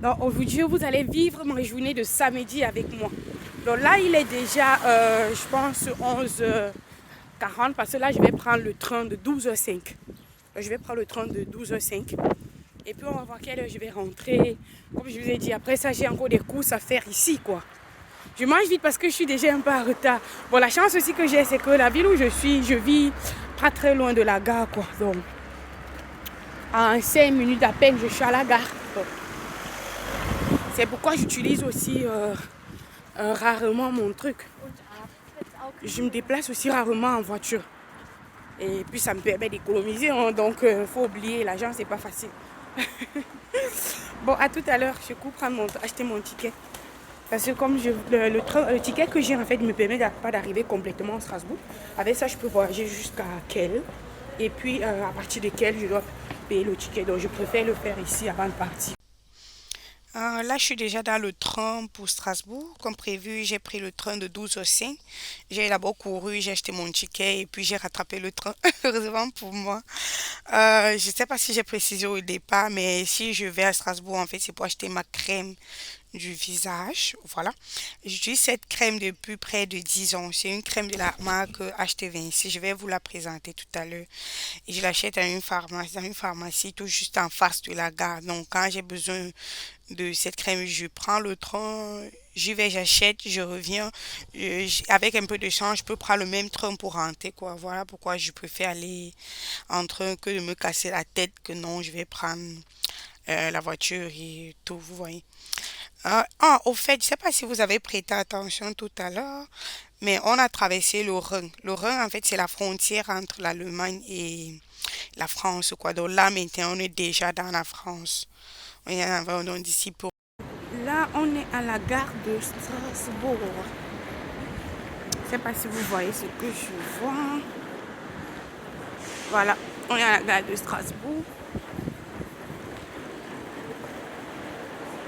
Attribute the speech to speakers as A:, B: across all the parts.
A: Donc aujourd'hui, vous allez vivre ma journée de samedi avec moi. Donc là, il est déjà, je pense, 11h40 parce que là, je vais prendre le train de 12h05. Je vais prendre le train de 12h05. Et puis, on va voir quelle heure je vais rentrer. Comme je vous ai dit, après ça, j'ai encore des courses à faire ici, quoi. Je mange vite parce que je suis déjà un peu en retard. Bon, la chance aussi que j'ai, c'est que la ville où je suis, je vis pas très loin de la gare, quoi. Donc, en 5 minutes à peine, je suis à la gare. Donc, c'est pourquoi j'utilise aussi rarement mon truc. Je me déplace aussi rarement en voiture. Et puis ça me permet d'économiser. Hein, donc faut oublier, l'argent c'est pas facile. Bon, à tout à l'heure, je cours acheter mon ticket. Parce que comme le ticket que j'ai en fait me permet pas d'arriver complètement à Strasbourg. Avec ça, je peux voyager jusqu'à Kiel. Et puis à partir de Kiel, je dois payer le ticket. Donc je préfère le faire ici avant de partir. Là, je suis déjà dans le train pour Strasbourg. Comme prévu, j'ai pris le train de 12h05. J'ai d'abord couru, j'ai acheté mon ticket et puis j'ai rattrapé le train. Heureusement pour moi. Je ne sais pas si j'ai précisé au départ, mais si je vais à Strasbourg, en fait, c'est pour acheter ma crème du visage. Voilà. J'utilise cette crème depuis près de 10 ans. C'est une crème de la marque HT26. Je vais vous la présenter tout à l'heure. Et je l'achète dans une pharmacie tout juste en face de la gare. Donc, quand j'ai besoin de cette crème, je prends le train, j'y vais, j'achète, je reviens. Avec un peu de chance, je peux prendre le même train pour rentrer, quoi. Voilà pourquoi je préfère aller en train que de me casser la tête, que non, je vais prendre la voiture et tout, vous voyez. Au fait, je ne sais pas si vous avez prêté attention tout à l'heure, mais on a traversé le Rhin. Le Rhin, en fait, c'est la frontière entre l'Allemagne et la France, quoi. Donc là, maintenant, on est déjà dans la France. On est en d'ici pour... Là, on est à la gare de Strasbourg. Je ne sais pas si vous voyez ce que je vois. Voilà, on est à la gare de Strasbourg.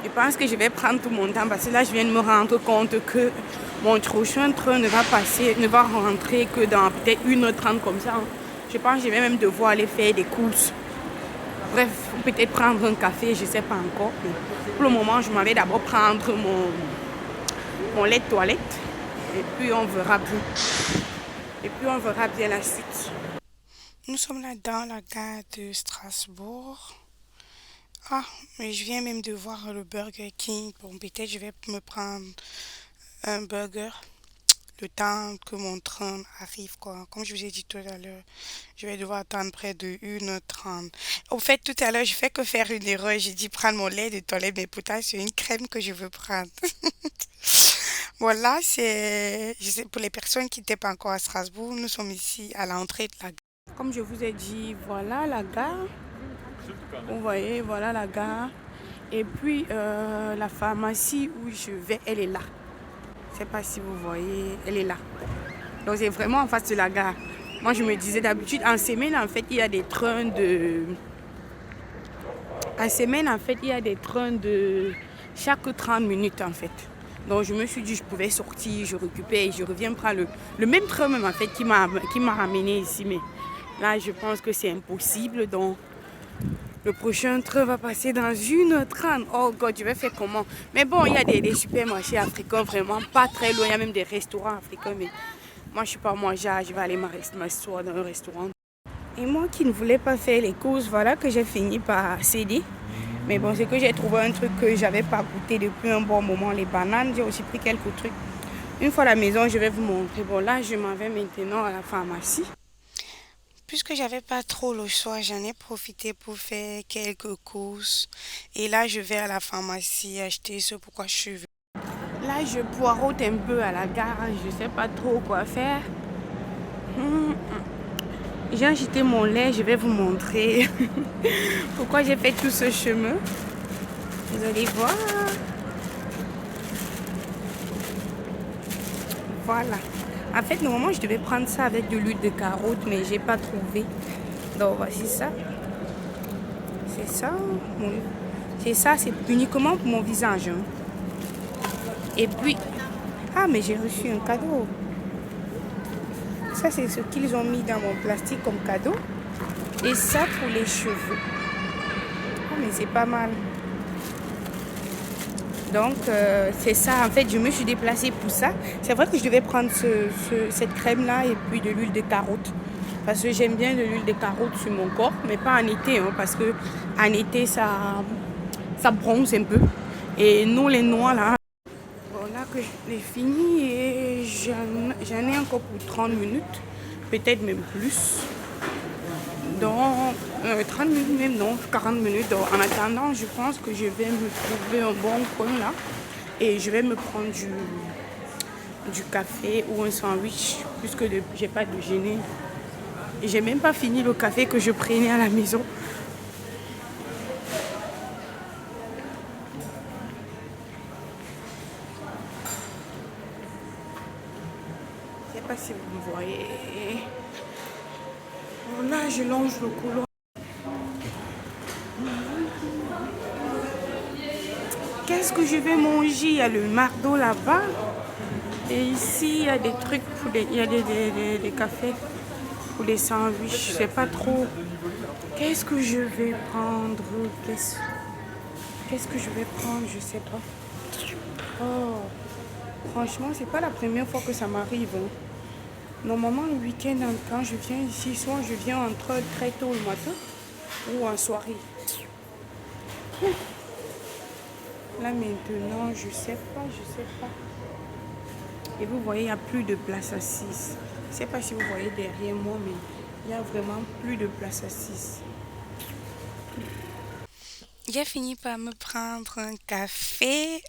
A: Je pense que je vais prendre tout mon temps parce que là, je viens de me rendre compte que mon prochain train ne va rentrer que dans peut-être 1h30 comme ça. Hein. Je pense que je vais même devoir aller faire des courses. Bref, peut-être prendre un café, je ne sais pas encore. Mais pour le moment, je m'en vais d'abord prendre mon lait de toilette. Et puis, on verra bien. Et puis, on verra bien la suite. Nous sommes là dans la gare de Strasbourg. Ah, mais je viens même de voir le Burger King. Bon, peut-être je vais me prendre un burger le temps que mon train arrive, quoi. Comme je vous ai dit tout à l'heure, je vais devoir attendre près de 1h30. Au fait, tout à l'heure, je fais que faire une erreur. J'ai dit prendre mon lait de toilette, mais pourtant, c'est une crème que je veux prendre. Voilà, je sais, pour les personnes qui n'étaient pas encore à Strasbourg, nous sommes ici à l'entrée de la gare. Comme je vous ai dit, voilà la gare. Vous voyez, voilà la gare. Et puis, la pharmacie où je vais, elle est là. Je ne sais pas si vous voyez, elle est là. Donc, c'est vraiment en face de la gare. Moi, je me disais d'habitude, en semaine, en fait, il y a des trains de... En semaine, en fait, il y a des trains de chaque 30 minutes, en fait. Donc, je me suis dit, je pouvais sortir, je récupère et je reviens prendre le même train, même, en fait, qui m'a ramené ici. Mais là, je pense que c'est impossible. Donc, le prochain train va passer dans 1h30. Oh God, je vais faire comment? Mais bon, il y a des supermarchés africains vraiment pas très loin. Il y a même des restaurants africains. Mais moi, je ne suis pas manger. Je vais aller m'asseoir dans un restaurant. Et moi qui ne voulais pas faire les courses, voilà que j'ai fini par céder. Mais bon, c'est que j'ai trouvé un truc que j'avais pas goûté depuis un bon moment. Les bananes, j'ai aussi pris quelques trucs. Une fois à la maison, je vais vous montrer. Bon, là, je m'en vais maintenant à la pharmacie. Puisque j'avais pas trop le choix, j'en ai profité pour faire quelques courses. Et là, je vais à la pharmacie acheter ce pourquoi je suis venue. Là, je poireaute un peu à la gare. Je sais pas trop quoi faire. J'ai acheté mon lait. Je vais vous montrer pourquoi j'ai fait tout ce chemin. Vous allez voir. Voilà. En fait, normalement, je devais prendre ça avec de l'huile de carotte, mais j'ai pas trouvé. Donc, voici ça. C'est ça. C'est ça, c'est uniquement pour mon visage. Hein. Et puis, ah, mais j'ai reçu un cadeau. Ça, c'est ce qu'ils ont mis dans mon plastique comme cadeau. Et ça, pour les cheveux. Ah, mais c'est pas mal. Donc, c'est ça. En fait, je me suis déplacée pour ça. C'est vrai que je devais prendre cette crème-là et puis de l'huile de carotte. Parce que j'aime bien de l'huile de carotte sur mon corps, mais pas en été. Hein, parce que en été, ça bronze un peu. Et nous, les noirs, là, bon, là que je l'ai fini et j'en ai encore pour 30 minutes. Peut-être même plus. Donc, 30 minutes même, non, 40 minutes. Donc, en attendant, je pense que je vais me trouver un bon coin là. Et je vais me prendre du café ou un sandwich, puisque j'ai pas de déjeuner. Et j'ai même pas fini le café que je prenais à la maison. Je sais pas si vous me voyez. Bon, là, je longe le couloir. Qu'est-ce que je vais manger? Il y a le McDo là-bas. Et ici, il y a des trucs, il y a des cafés pour les sandwichs. Je sais pas trop. Qu'est-ce que je vais prendre? Qu'est-ce que je vais prendre? Je sais pas. Oh, franchement, c'est pas la première fois que ça m'arrive. Hein. Normalement, le week-end, quand je viens ici, soit je viens entre très tôt le matin ou en soirée. Là maintenant, je sais pas. Et vous voyez, il n'y a plus de place assise. Je ne sais pas si vous voyez derrière moi, mais il n'y a vraiment plus de place assise. J'ai fini par me prendre un café,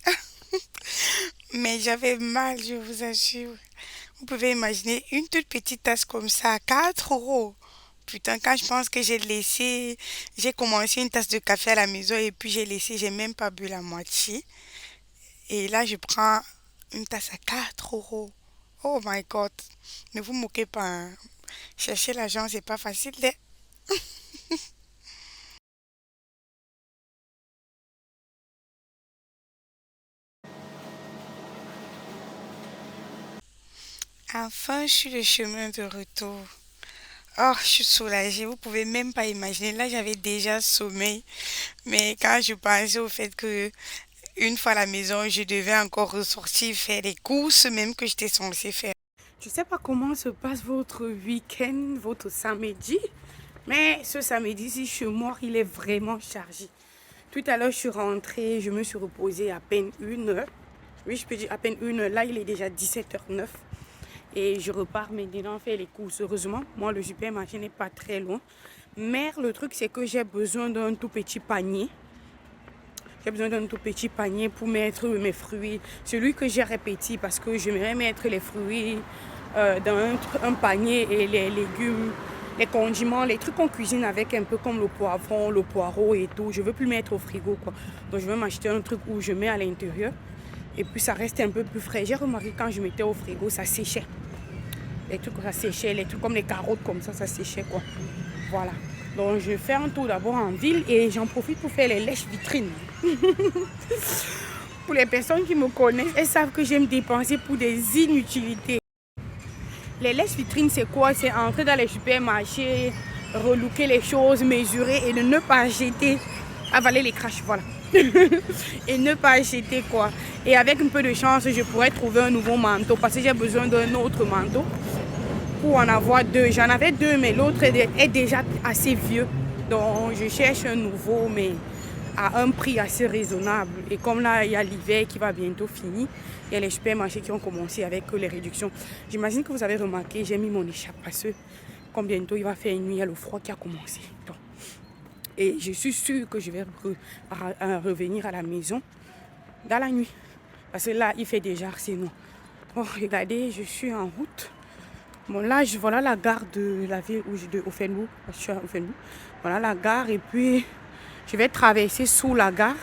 A: mais j'avais mal, je vous assure. Vous pouvez imaginer une toute petite tasse comme ça à 4 euros. Putain, quand je pense que j'ai commencé une tasse de café à la maison et puis j'ai même pas bu la moitié. Et là, je prends une tasse à 4 euros. Oh my God. Ne vous moquez pas. Hein. Chercher l'argent, c'est pas facile. Enfin, je suis le chemin de retour. Oh, je suis soulagée. Vous pouvez même pas imaginer. Là, j'avais déjà sommeil. Mais quand je pensais au fait que une fois à la maison, je devais encore ressortir faire les courses, même que j'étais censée faire. Je ne sais pas comment se passe votre week-end, votre samedi, mais ce samedi-ci, chez moi, il est vraiment chargé. Tout à l'heure, je suis rentrée, je me suis reposée à peine 1 heure. Oui, je peux dire à peine 1 heure. Là, il est déjà 17h09. Et je repars maintenant faire les courses. Heureusement, moi, le supermarché n'est pas très loin. Mais le truc, c'est que j'ai besoin d'un tout petit panier. J'ai besoin d'un tout petit panier pour mettre mes fruits. Celui que j'ai répété parce que j'aimerais mettre les fruits dans un panier et les légumes, les condiments, les trucs qu'on cuisine avec un peu comme le poivron, le poireau et tout. Je ne veux plus mettre au frigo, quoi. Donc je vais m'acheter un truc où je mets à l'intérieur et puis ça reste un peu plus frais. J'ai remarqué quand je mettais au frigo, ça séchait. Les trucs, ça séchait. Les trucs comme les carottes comme ça séchait, quoi. Voilà. Donc je fais un tour d'abord en ville et j'en profite pour faire les lèches vitrines. Pour les personnes qui me connaissent, elles savent que j'aime dépenser pour des inutilités. Les lèches vitrines, c'est quoi? C'est entrer dans les supermarchés, relooker les choses, mesurer et ne pas jeter, avaler les crashs, voilà. Et ne pas jeter quoi. Et avec un peu de chance, je pourrais trouver un nouveau manteau parce que j'ai besoin d'un autre manteau pour en avoir 2. J'en avais 2, mais l'autre est déjà assez vieux. Donc je cherche un nouveau, mais à un prix assez raisonnable. Et comme là, il y a l'hiver qui va bientôt finir, il y a les supermarchés qui ont commencé avec les réductions. J'imagine que vous avez remarqué, j'ai mis mon écharpe parce que comme bientôt il va faire une nuit, il y a le froid qui a commencé. Donc, et je suis sûre que je vais revenir à la maison dans la nuit. Parce que là, il fait déjà assez noir. Bon, regardez, je suis en route. Bon, là, voilà la gare de la ville où de Offenbourg. Je suis à Offenbourg. Voilà la gare et puis je vais traverser sous la gare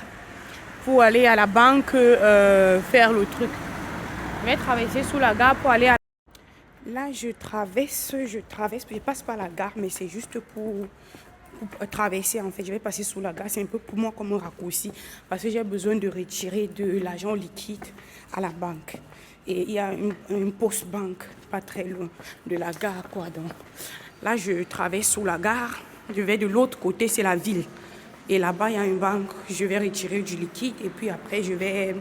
A: pour aller à la banque faire le truc. Je vais traverser sous la gare pour aller à... Là, je traverse, je passe par la gare, mais c'est juste pour traverser en fait. Je vais passer sous la gare, c'est un peu pour moi comme un raccourci parce que j'ai besoin de retirer de l'argent liquide à la banque. Et il y a une poste banque pas très loin de la gare, quoi. Donc là, je traverse sous la gare, je vais de l'autre côté, c'est la ville. Et là-bas, il y a une banque, je vais retirer du liquide et puis après, je vais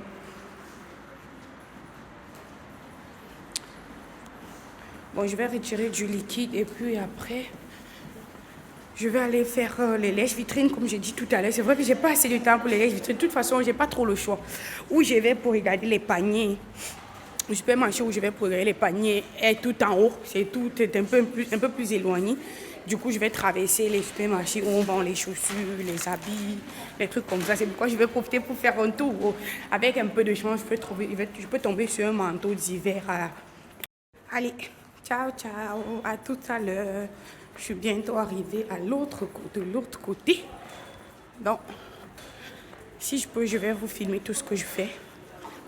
A: Bon, je vais retirer du liquide et puis après, je vais aller faire les lèches-vitrines comme j'ai dit tout à l'heure. C'est vrai que j'ai pas assez de temps pour les lèches-vitrines. De toute façon, j'ai pas trop le choix. Où je vais pour regarder les paniers. Le supermarché où je vais pour regarder les paniers est tout en haut. C'est tout est un peu plus éloigné. Du coup, je vais traverser les supermarchés où on vend les chaussures, les habits, les trucs comme ça. C'est pourquoi je vais profiter pour faire un tour. Avec un peu de chance, je peux tomber sur un manteau d'hiver. Allez, ciao, ciao. À tout à l'heure. Je suis bientôt arrivée de l'autre côté. Donc, si je peux, je vais vous filmer tout ce que je fais.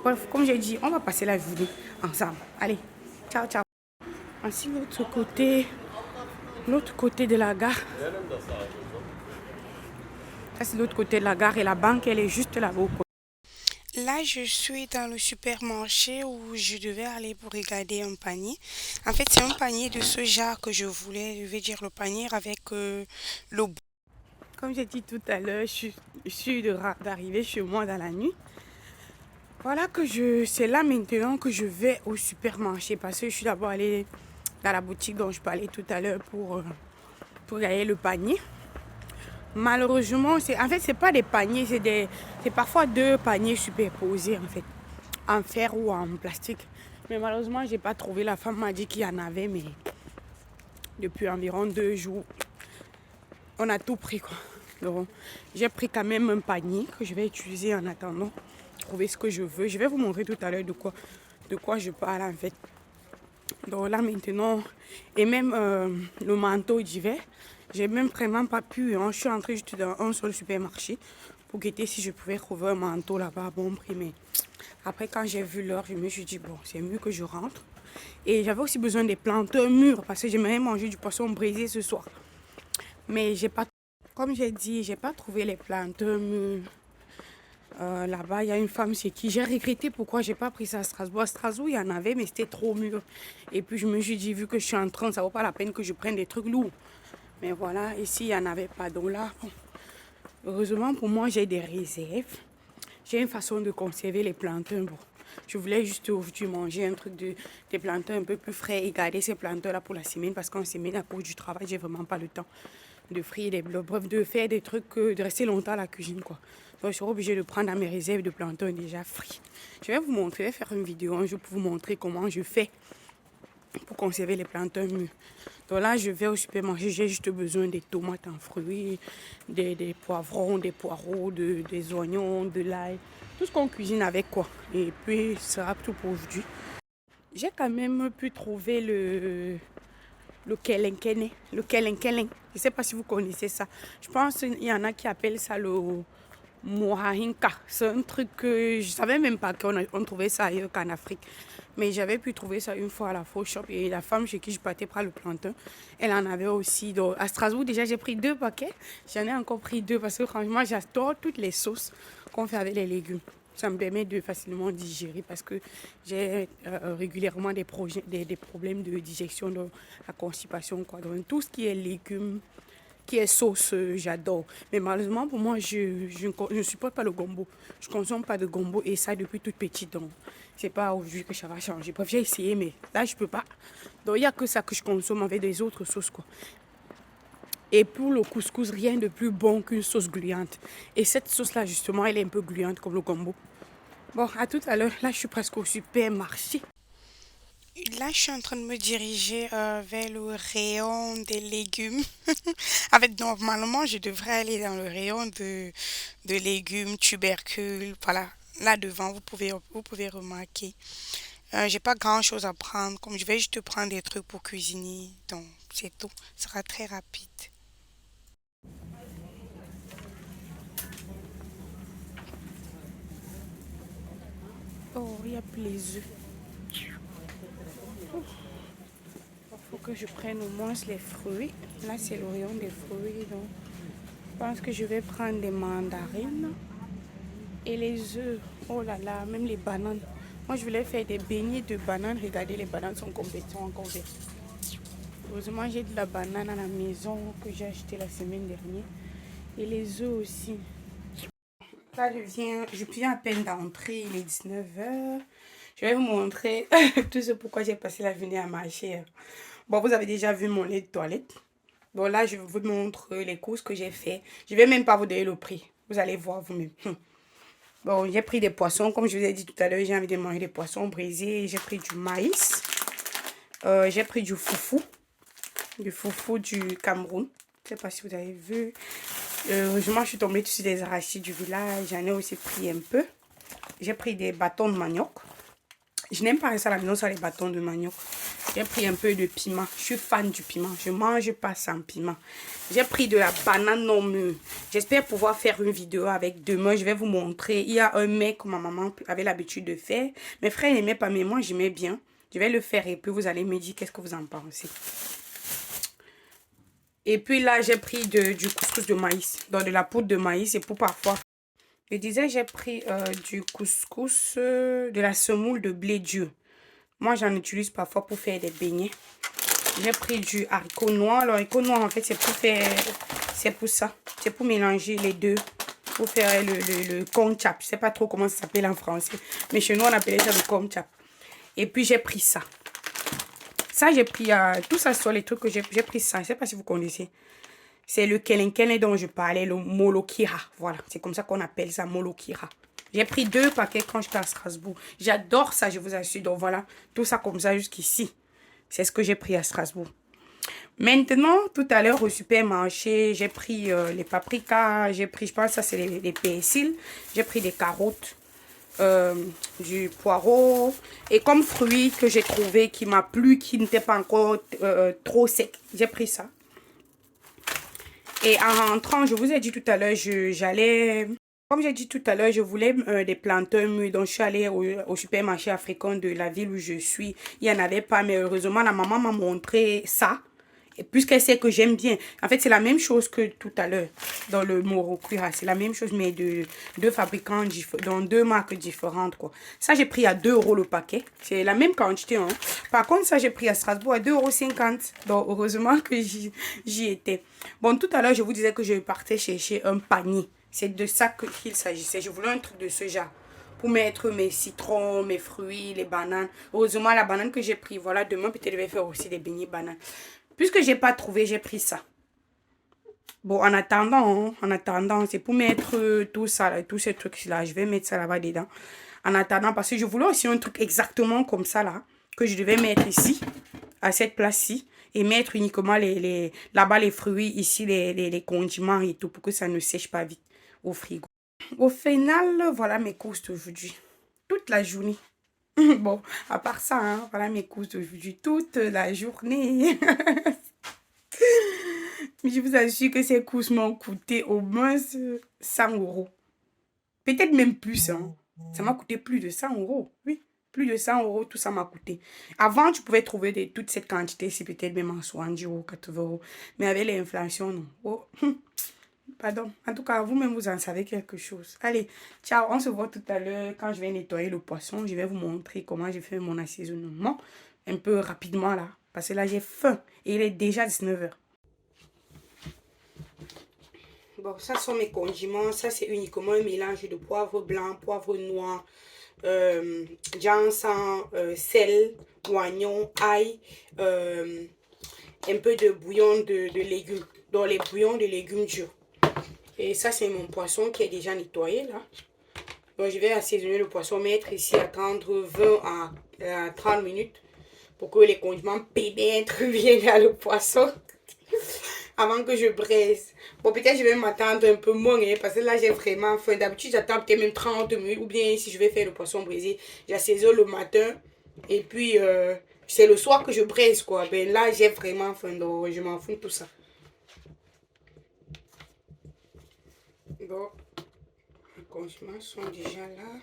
A: Bref, comme j'ai dit, on va passer la journée ensemble. Allez, ciao, ciao. Ainsi, l'autre côté de la gare. Ça, c'est l'autre côté de la gare et la banque, elle est juste là-haut. Là, je suis dans le supermarché où je devais aller pour regarder un panier. En fait, c'est un panier de ce genre que je vais dire le panier avec le... Comme j'ai dit tout à l'heure, je suis d'arriver chez moi dans la nuit. Voilà c'est là maintenant que je vais au supermarché parce que je suis d'abord allée dans la boutique dont je parlais tout à l'heure pour regarder le panier. Malheureusement, c'est pas des paniers, c'est parfois deux paniers superposés en fait, en fer ou en plastique. Mais malheureusement, j'ai pas trouvé. La femme m'a dit qu'il y en avait, mais depuis environ 2 jours, on a tout pris quoi. Donc, j'ai pris quand même un panier que je vais utiliser en attendant trouver ce que je veux. Je vais vous montrer tout à l'heure de quoi je parle en fait. Donc là maintenant, et même le manteau d'hiver, j'ai même vraiment pas pu. Hein. Je suis entrée juste dans un seul supermarché pour guetter si je pouvais trouver un manteau là-bas à bon prix. Mais après, quand j'ai vu l'heure, je me suis dit, bon, c'est mieux que je rentre. Et j'avais aussi besoin des planteurs mûrs parce que j'aimerais manger du poisson braisé ce soir. Mais j'ai pas, comme j'ai dit, j'ai pas trouvé les planteurs mûrs. Là-bas, il y a une femme chez qui j'ai regretté pourquoi j'ai pas pris ça à Strasbourg. À Strasbourg, il y en avait, mais c'était trop mûr. Et puis je me suis dit, vu que je suis en train, ça vaut pas la peine que je prenne des trucs lourds. Mais voilà, ici, il n'y en avait pas. Donc là, bon, heureusement pour moi, j'ai des réserves. J'ai une façon de conserver les plantains. Bon, je voulais juste aujourd'hui manger un truc des plantains un peu plus frais et garder ces plantains-là pour la semaine parce qu'en semaine, à cause du travail, j'ai vraiment pas le temps de frire des blocs. Bref, de faire des trucs, de rester longtemps à la cuisine, quoi. Donc, je serai obligée de prendre à mes réserves de plantains déjà frits. Je vais vous montrer, je vais faire une vidéo un jour pour vous montrer comment je fais pour conserver les plantains mûrs. Donc là, je vais au supermarché, j'ai juste besoin des tomates en fruits, des poivrons, des poireaux, des oignons, de l'ail, tout ce qu'on cuisine avec quoi. Et puis, ce sera tout pour aujourd'hui. J'ai quand même pu trouver le kelenkené, le kelenkeleng. Je ne sais pas si vous connaissez ça. Je pense qu'il y en a qui appellent ça le mohahinka. C'est un truc que je ne savais même pas qu'on trouvait ça ailleurs qu'en Afrique. Mais j'avais pu trouver ça une fois à la Faux Shop et la femme chez qui je partais prendre le plantain, elle en avait aussi. Donc, à Strasbourg, déjà, j'ai pris 2 paquets. J'en ai encore pris 2 parce que franchement, j'adore toutes les sauces qu'on fait avec les légumes. Ça me permet de facilement digérer parce que j'ai régulièrement des problèmes de digestion, de la constipation. Quoi. Donc, tout ce qui est légumes, qui est sauce, j'adore. Mais malheureusement, pour moi, je ne supporte pas le gombo. Je ne consomme pas de gombo et ça depuis toute petite. Donc, c'est pas aujourd'hui que ça va changer. Bref, j'ai essayé, mais là, je peux pas. Donc, il n'y a que ça que je consomme avec des autres sauces, quoi. Et pour le couscous, rien de plus bon qu'une sauce gluante. Et cette sauce-là, justement, elle est un peu gluante comme le gombo. Bon, à tout à l'heure. Là, je suis presque au supermarché. Là, je suis en train de me diriger vers le rayon des légumes. En fait, normalement, je devrais aller dans le rayon de légumes, tubercules. Voilà, là devant, vous pouvez remarquer. J'ai pas grand-chose à prendre. Comme je vais juste prendre des trucs pour cuisiner. Donc, c'est tout. Ce sera très rapide. Oh, il y a plus les œufs. Il faut que je prenne au moins les fruits. Là, c'est le rayon des fruits. Donc, je pense que je vais prendre des mandarines et les œufs. Oh là là, même les bananes. Moi, je voulais faire des beignets de bananes. Regardez, les bananes sont complètement encore vertes. Heureusement, j'ai de la banane à la maison que j'ai acheté la semaine dernière. Et les œufs aussi. Là, je viens à peine d'entrer. Il est 19h. Je vais vous montrer tout ce pourquoi j'ai passé la journée à marcher. Bon, vous avez déjà vu mon lit de toilette. Bon, là, je vous montre les courses que j'ai fait. Je vais même pas vous donner le prix. Vous allez voir vous-même. Bon, j'ai pris des poissons. Comme je vous ai dit tout à l'heure, j'ai envie de manger des poissons brisés. J'ai pris du maïs. J'ai pris du foufou. Du foufou du Cameroun. Je ne sais pas si vous avez vu. Heureusement, je suis tombée dessus des arachides du village. J'en ai aussi pris un peu. J'ai pris des bâtons de manioc. Je n'aime pas ça à la maison, ça les bâtons de manioc. J'ai pris un peu de piment. Je suis fan du piment. Je ne mange pas sans piment. J'ai pris de la banane non mûre. J'espère pouvoir faire une vidéo avec demain. Je vais vous montrer. Il y a un mec que ma maman avait l'habitude de faire. Mes frères n'aimaient pas, mais moi j'aimais bien. Je vais le faire et puis vous allez me dire qu'est-ce que vous en pensez. Et puis là, j'ai pris du couscous de maïs. Donc de la poudre de maïs et pour parfois. Je disais, j'ai pris du couscous, de la semoule de blé dur. Moi, j'en utilise parfois pour faire des beignets. J'ai pris du haricot noir. L'haricot noir, en fait, c'est pour faire... C'est pour ça. C'est pour mélanger les deux. Pour faire le konchap. Je ne sais pas trop comment ça s'appelle en français. Mais chez nous, on appelait ça le konchap. Et puis, j'ai pris ça. Ça, j'ai pris... tout ça sur les trucs que j'ai pris ça. Je ne sais pas si vous connaissez. C'est le kelen dont je parlais, le molokira. Voilà, c'est comme ça qu'on appelle ça, molokira. J'ai pris 2 paquets quand j'étais à Strasbourg. J'adore ça, je vous assure. Donc voilà, tout ça comme ça jusqu'ici. C'est ce que j'ai pris à Strasbourg. Maintenant, tout à l'heure au supermarché, j'ai pris les paprikas. J'ai pris, je pense que ça c'est les persils. J'ai pris des carottes, du poireau. Et comme fruit que j'ai trouvé qui m'a plu, qui n'était pas encore trop sec, j'ai pris ça. Et en rentrant, je vous ai dit tout à l'heure, j'allais... Comme j'ai dit tout à l'heure, je voulais des plantains mûrs. Donc, je suis allée au supermarché africain de la ville où je suis. Il n'y en avait pas, mais heureusement, la maman m'a montré ça. Et puisqu'elle sait que j'aime bien. En fait, c'est la même chose que tout à l'heure dans le Morokura. C'est la même chose, mais de 2 fabricants, dans 2 marques différentes, quoi. Ça, j'ai pris à 2 € le paquet. C'est la même quantité, hein. Par contre, ça, j'ai pris à Strasbourg à 2,50 €. Donc, heureusement que j'y étais. Bon, tout à l'heure, je vous disais que je partais chercher un panier. C'est de ça qu'il s'agissait. Je voulais un truc de ce genre. Pour mettre mes citrons, mes fruits, les bananes. Heureusement, la banane que j'ai pris, voilà, demain, peut-être je vais faire aussi des beignets bananes. Puisque j'ai pas trouvé, j'ai pris ça. Bon, en attendant, c'est pour mettre tout ça, là, tous ces trucs-là. Je vais mettre ça là-bas dedans. En attendant, parce que je voulais aussi un truc exactement comme ça, là, que je devais mettre ici, à cette place-ci. Et mettre uniquement là-bas les fruits, ici les condiments et tout, pour que ça ne sèche pas vite au frigo. Au final, voilà mes courses d'aujourd'hui. Toute la journée. Bon, à part ça, hein, voilà mes courses d'aujourd'hui. Toute la journée. Je vous assure que ces courses m'ont coûté au moins 100 €. Peut-être même plus. Hein. Ça m'a coûté plus de 100 €. Oui, plus de 100 € tout ça m'a coûté. Avant, tu pouvais trouver toute cette quantité, c'est peut-être même en 70 €, 80 €. Mais avec l'inflation, non. Oh. Pardon. En tout cas, vous-même, vous en savez quelque chose. Allez, ciao. On se voit tout à l'heure quand je vais nettoyer le poisson. Je vais vous montrer comment j'ai fait mon assaisonnement. Un peu rapidement là. Parce que là, j'ai faim. Et il est déjà 19 h. Bon, ça sont mes condiments. Ça, c'est uniquement un mélange de poivre blanc, poivre noir, ginseng, sel, oignon, ail, un peu de bouillon de légumes. Donc, les bouillons de légumes durs. Et ça, c'est mon poisson qui est déjà nettoyé, là. Donc, je vais assaisonner le poisson, mettre ici, attendre 20 à 30 minutes pour que les condiments pénètrent bien dans le poisson avant que je braise. Bon, peut-être je vais m'attendre un peu moins, hein, parce que là, j'ai vraiment faim. D'habitude, j'attends peut-être même 30 minutes. Ou bien, si je vais faire le poisson braisé, j'assaisonne le matin. Et puis, c'est le soir que je braise, quoi. Ben là, j'ai vraiment faim, donc je m'en fous de tout ça. Bon, les condiments sont déjà là.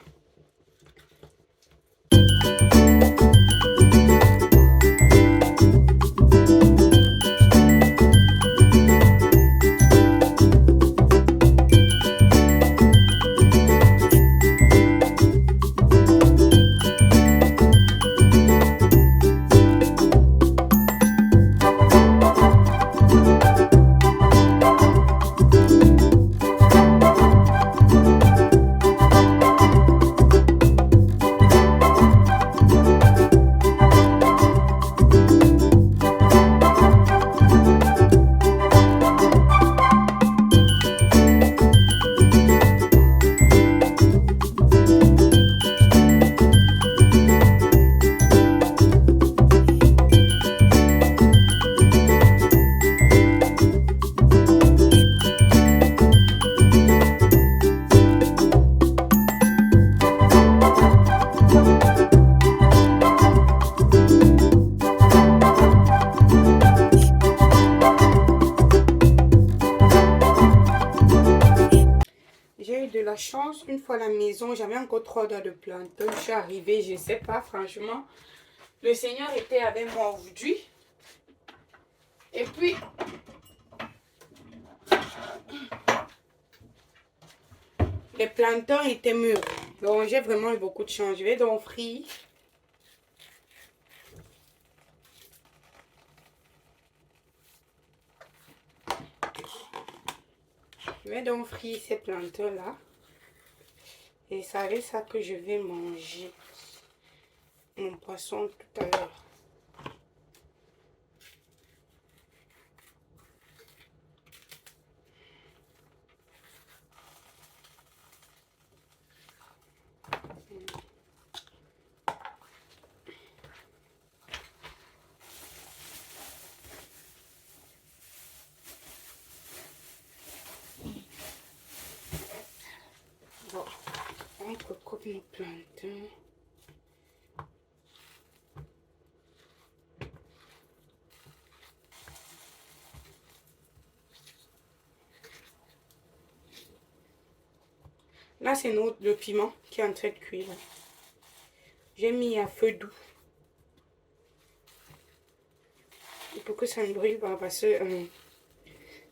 A: fois à la maison, j'avais encore 3 doigts de plantain. Je suis arrivée, je ne sais pas, franchement. Le Seigneur était avec moi aujourd'hui. Et puis, les plantains étaient mûrs. Donc, j'ai vraiment eu beaucoup de chance. Je vais donc frire. Je vais donc frire ces plantains-là. Et c'est avec ça que je vais manger mon poisson tout à l'heure. Bon, on recoupe nos plantains. Là, c'est le piment qui est en train de cuire. J'ai mis à feu doux. Et pour que ça ne brûle pas, parce que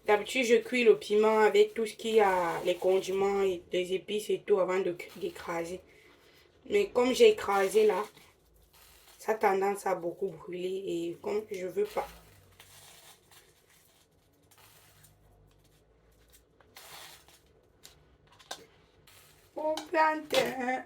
A: d'habitude, je cuis le piment avec tout ce qu'il y a, les condiments, et les épices et tout avant d'écraser. Mais comme j'ai écrasé là, ça a tendance à beaucoup brûler et comme je veux pas. Oh, plantain.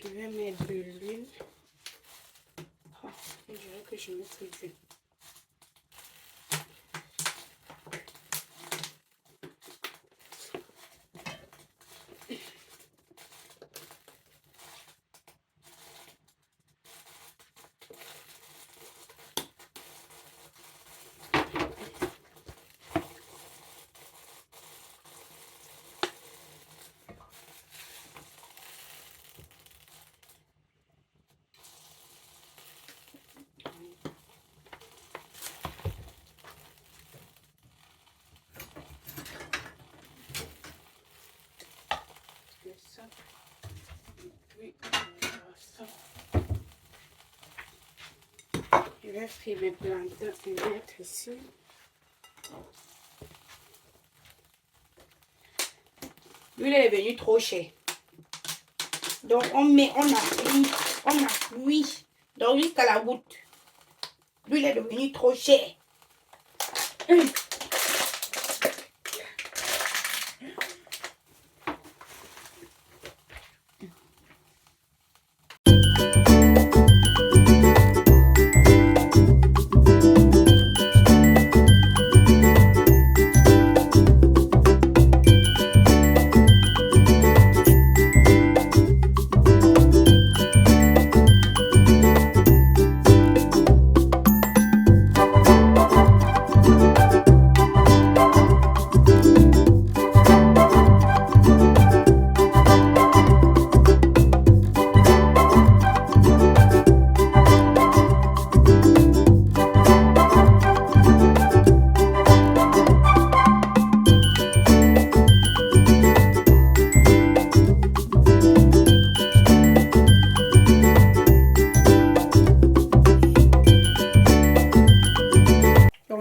A: Je vais mettre de l'huile. Oh, je dirais que je mets de l'huile. Ça. Et puis, ça. Je vais faire mes plantains et mettre ici. L'huile est devenue trop chère. Donc on a cuit. Donc jusqu'à la goutte. L'huile est devenue trop chère.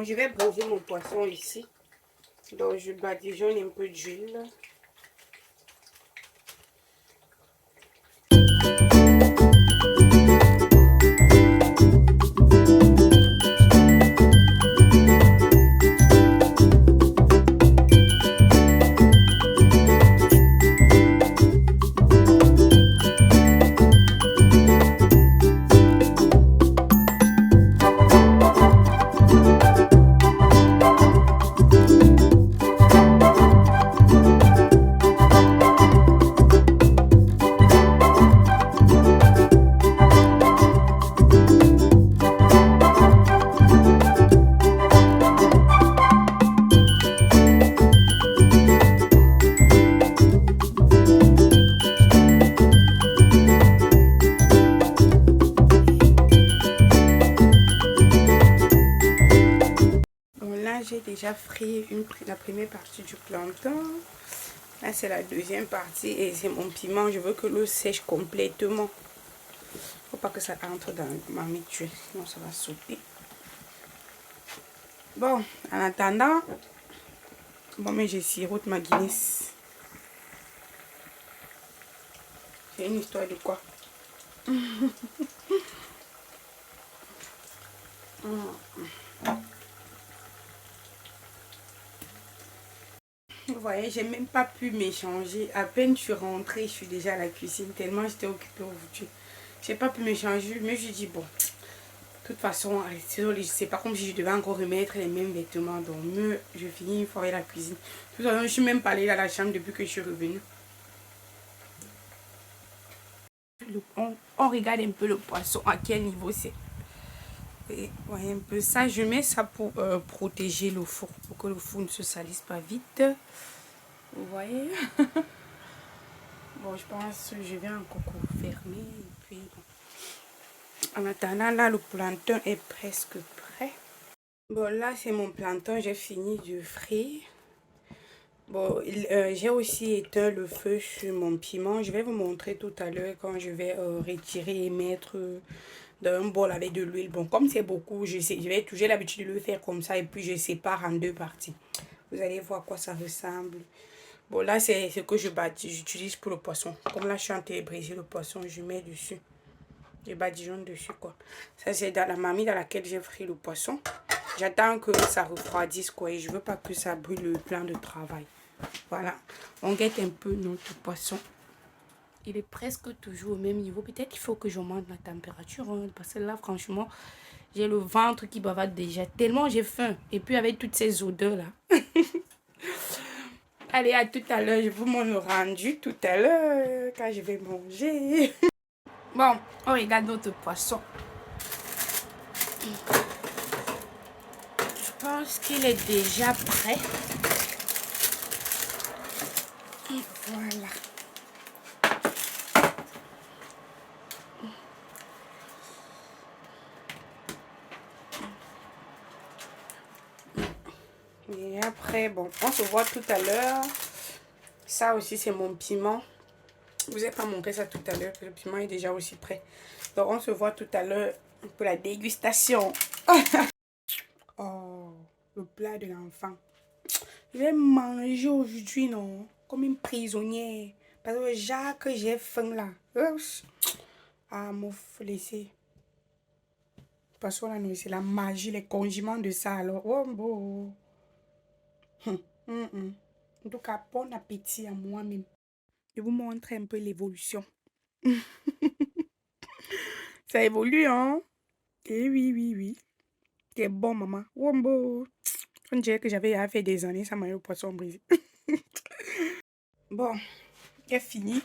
A: Je vais brûler mon poisson ici. Donc je badigeonne un peu d'huile. déjà frit la première partie du plantain. Là, c'est la deuxième partie et c'est mon piment. Je veux que l'eau sèche complètement. Faut pas que ça entre dans ma mituelle, sinon ça va sauter. Bon, en attendant, bon, mais je sirote ma Guinness. C'est une histoire de quoi? Vous voyez, j'ai même pas pu m'échanger. À peine je suis rentrée, je suis déjà à la cuisine tellement j'étais occupée aujourd'hui. J'ai pas pu m'échanger, mais je dis bon. De toute façon, c'est pas comme si je devais encore remettre les mêmes vêtements. Donc, mieux, je finis une fois à la cuisine. De toute façon, je suis même pas allée dans la chambre depuis que je suis revenue. On regarde un peu le poisson, à quel niveau c'est. Vous voyez un peu ça. Je mets ça pour protéger le four, pour que le four ne se salisse pas vite. Vous voyez? Bon, je pense que je vais encore fermer. Et puis, bon. En attendant, là, le plantain est presque prêt. Bon, là, c'est mon plantain. J'ai fini de frire. Bon, j'ai aussi éteint le feu sur mon piment. Je vais vous montrer tout à l'heure quand je vais retirer et mettre dans un bol avec de l'huile. Bon, comme c'est beaucoup, j'ai l'habitude de le faire comme ça et puis je sépare en deux parties. Vous allez voir à quoi ça ressemble. Bon, là, c'est ce que j'utilise pour le poisson. Comme là, je suis en train de briser le poisson, je mets dessus. Je badigeonne dessus, quoi. Ça, c'est dans la marmite dans laquelle j'ai frit le poisson. J'attends que ça refroidisse, quoi. Et je veux pas que ça brûle le plan de travail. Voilà. On guette un peu notre poisson. Il est presque toujours au même niveau. Peut-être qu'il faut que j'augmente la température. Hein, parce que là, franchement, j'ai le ventre qui bavade déjà. Tellement j'ai faim. Et puis avec toutes ces odeurs-là. Allez, à tout à l'heure. Je vous montre le rendu tout à l'heure. Quand je vais manger. Bon, on regarde notre poisson. Je pense qu'il est déjà prêt. Voilà. Et après, bon, on se voit tout à l'heure. Ça aussi, c'est mon piment. Je vous ai pas montré ça tout à l'heure, le piment est déjà aussi prêt. Donc, on se voit tout à l'heure pour la dégustation. Oh, le plat de l'enfant. Je vais manger aujourd'hui, non? Comme une prisonnière. Parce que Jacques, j'ai faim là. Ah, m'en faut laisser. Parce que là, c'est la magie, les condiments de ça. Alors, oh, bon. En tout cas, bon appétit à moi-même. Je vous montre un peu l'évolution. Ça évolue, hein? Eh oui, oui, oui. C'est bon, maman. Wombo. On dirait que j'avais fait des années sans manger au poisson brisé. Bon, j'ai fini.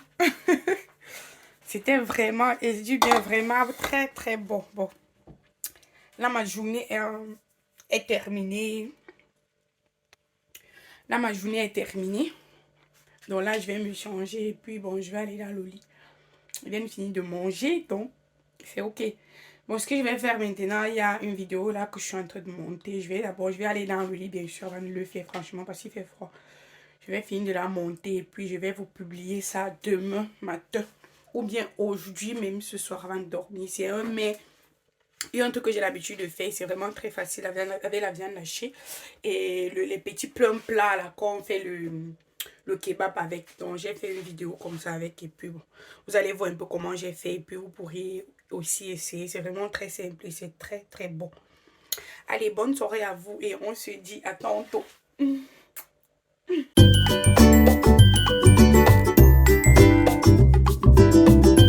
A: C'était vraiment, et je dis bien vraiment, très, très bon. Bon. Là, ma journée est terminée. Là, ma journée est terminée. Donc là, je vais me changer et puis bon, je vais aller dans le lit. Je viens de finir de manger, donc c'est ok. Bon, ce que je vais faire maintenant, il y a une vidéo là que je suis en train de monter. Je vais aller dans le lit, bien sûr, avant de le faire, franchement, parce qu'il fait froid. Je vais finir de la monter et puis je vais vous publier ça demain matin. Ou bien aujourd'hui, même ce soir avant de dormir. C'est un mais... Il y a un truc que j'ai l'habitude de faire, c'est vraiment très facile avec la viande hachée. Et les petits plats là, quand on fait le kebab avec. Donc j'ai fait une vidéo comme ça avec et puis bon, vous allez voir un peu comment j'ai fait et puis vous pourrez aussi essayer. C'est vraiment très simple et c'est très très bon. Allez, bonne soirée à vous et on se dit à tantôt.